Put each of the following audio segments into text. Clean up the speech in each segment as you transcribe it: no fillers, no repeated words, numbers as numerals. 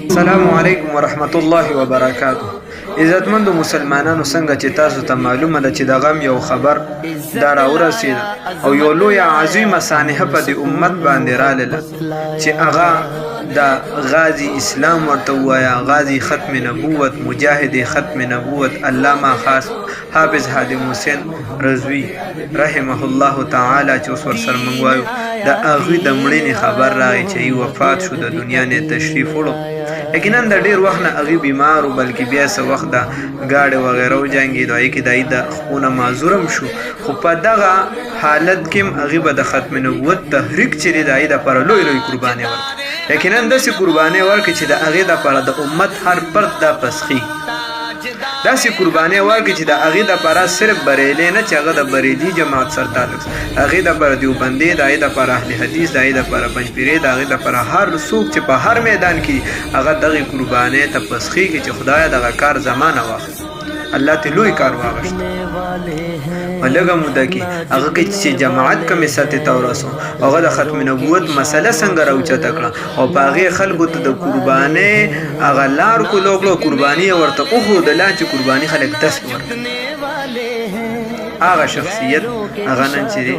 السلام علیکم ورحمت الله وبرکاته. عزتمندو مسلمانانو، څنګه چې تاسو ته معلومه ده چې د غم یو خبر دا راورسېده او یو لویه عظیمه سانحه په دې امت باندې راغله چې هغه د غازی اسلام ورته ووایه، غازی ختم نبوت، مجاهد ختم نبوت، علامه خاص حافظ حاتم حسین رضوي رحمه الله تعالی چې اوس ورسره موږ وایو، د هغوی د مړینې خبر راغی چې وفات شو، د دنیا نه تشریف وړو. یقینا د ډېر وخت نه هغوی بیمار و، بلکې بیا څه وخت د ګاډې وغیره وجنګېدو، هغې کې د هغې د خونه معذورم شو، خو په دغه حالت کې هم هغې به د ختم نبوت تحریک چې دی د هغې دپاره لوی لوی قربانۍ ورکړي. یقینا داسې قربانۍ ورکړي چې د هغې دپاره د امت هر فرد دا پسخي، داسې قربانۍ ورکړي چې د هغې دپاره صرف بریلی نه چې هغه د بریلي جماعت سره تعلق، د هغې دپاره دیوبندي، د هغې دپاره اهل حدیث، د هغې دپاره پنجپیرې، د هغې دپاره هر څوک چې په هر میدان کې هغه دغې قربانۍ ته پسخېږي چې خدایه دغه کار زمانه واخلي. الله ته لوی کار واغشت په لږه موده کې هغه کې چې جماعت کمې سطحې ته ورسو، هغه د ختم نبوت مسله څنګه راوچته کړه او په هغې خلکو ته د قربانۍ هغه لار کولو کړو، قرباني یې ورته وښودله چې قرباني خلک دست ورکړي. هغه شخصیت هغه نن چې دی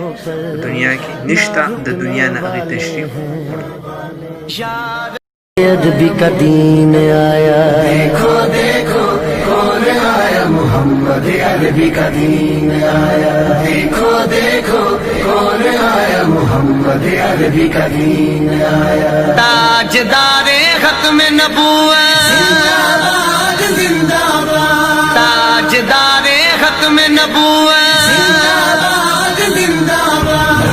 دنیا کې نشته، د دنیا نه هغې تشریف ادبی کا دین آیا، دیکھو دیکھو کون آیا، محمد ادبی کا دین آیا، دیکھو دیکھو کون آیا، محمد ادبی کا دین آیا. تاجدار ختم نبوت زندہ باد، زندہ باد، تاجدار ختم نبوت زندہ باد، زندہ باد.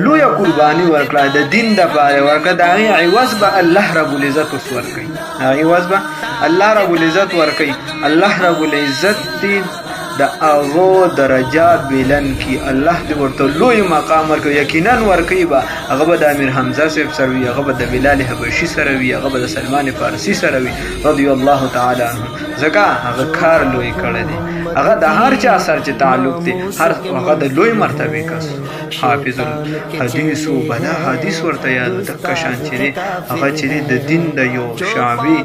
لویه قرباني ورکړه، د دین دپاره ورکړه، د هغې عوض به الله رب العزت اوس ورکوي، عوض به الله رب العزت ورکوي. الله رب العزت دې د هغو درجات بلند کړي، الله دې ورته لوی مقام ورکوي. یقینا ورکوي به، هغه به د امیر حمزه صاحب سره وي، هغه به د بلال حبشي سره وي، هغه به د سلمان فارسي سره وي رضی الله تعالی عنه. ځکه هغه کار لوی کړی دی، هغه د هر چا سره چې تعلق دی، هغه د لوی مرتبې کس، حافظ الحدیث و بلا حدیث ورته یاد، دکه شان چې دی هغه چې دی د دین د یو شعبي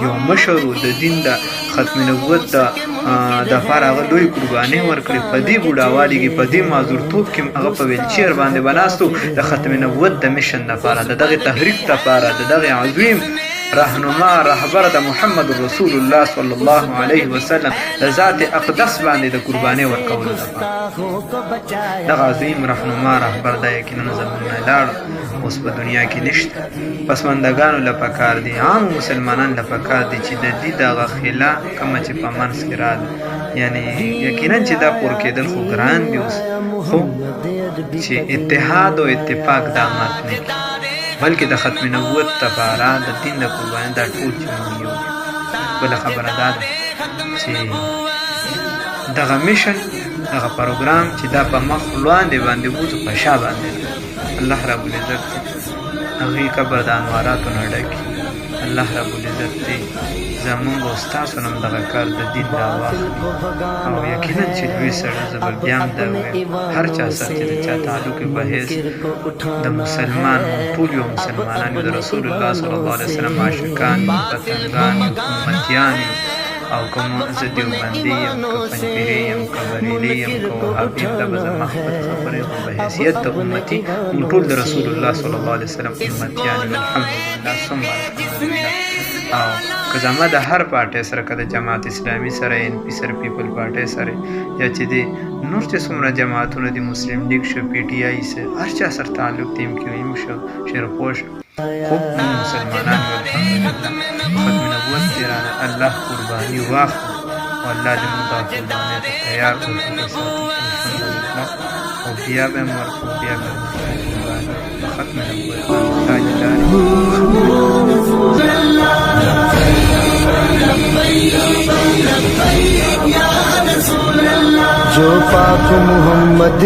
یو مشر و، د دین د ختم نبوت دپاره هغه لوی قربانۍ ورکړې. په دې بوډاوالي کې، په دې معذورتوب کې هغه په ویلچیر باندې به ناست و، د ختم نبوت د میشن دپاره، د دغې تحریک دپاره، د دغې عظیم رهنما رهبر د محمد رسول الله صلی الله علیه وسلم د ذات اقدس باندې د قربانۍ ورکولو لپاره. دغه عظیم رهنما رهبر دا یقینا زموږ نه لاړ، اوس په دنیا کې نشته. پسماندګانو له پکار دي، عامو مسلمانانو له پکار دي چې د دې دغه خلا کومه چې په منځ کې راغله، یعنې یقینا چې دا پور کېدل خو ګران دي اوس، خو چې اتحاد او اتفاق دا مات نه کړي، بلکې د ختم نبوت دپاره د دین د قربانۍ دا ټول چې موږ یو دي. بله خبره دا ده چې دغه میشن، دغه پروګرام چې دا په مخ وړاندې باندې بوځو، په شا باندې الله رب العزت هغې قبر د انواراتو نه ډکي. الله رب العزت دی زمونږ او ستاسو نه هم دغه کار د دین راواخلي، او یقینا چې لوی سړی زه به بیا هم دا ووایم، هر چا سره چې د چا تعلق یې په حیث د مسلمان، ټول یو مسلمانان یو، د رسول الله صلی الله علیه وسلم عاشقان یو، پتنګان یو، امتیان یو، او کوم زه دیوبندي یم، که پنجپیرې یم، که بریلي یم، که وهابي یم، دا به زما خپله خبرې خو په حیثیت د امتي موږ ټول د رسول الله صلی الله علیه وسلم امتیان یو. الحمدلله ثم الحمدلله. او که زما د هر پارټۍ سره، که د جماعت اسلامي سره، NP سره، پیپل پارټۍ سره، یا چې دی نور چې څومره جماعتونه دي، مسلم لیگ شو، PTI سره، هر چا سره تعلق دی، MQM شو، شیرپور شو، خوب موږ مسلمانان یو. الحمدلله ختم نبوت دی راغلی، الله قرباني واخلو او الله دې موږ دغه قربانۍ ته تیار کړو، الحمدلله. او بیا به هم ورکړو، بیا به هم قرباني په ختم نبوت باندې تاجدار جو پاک محمد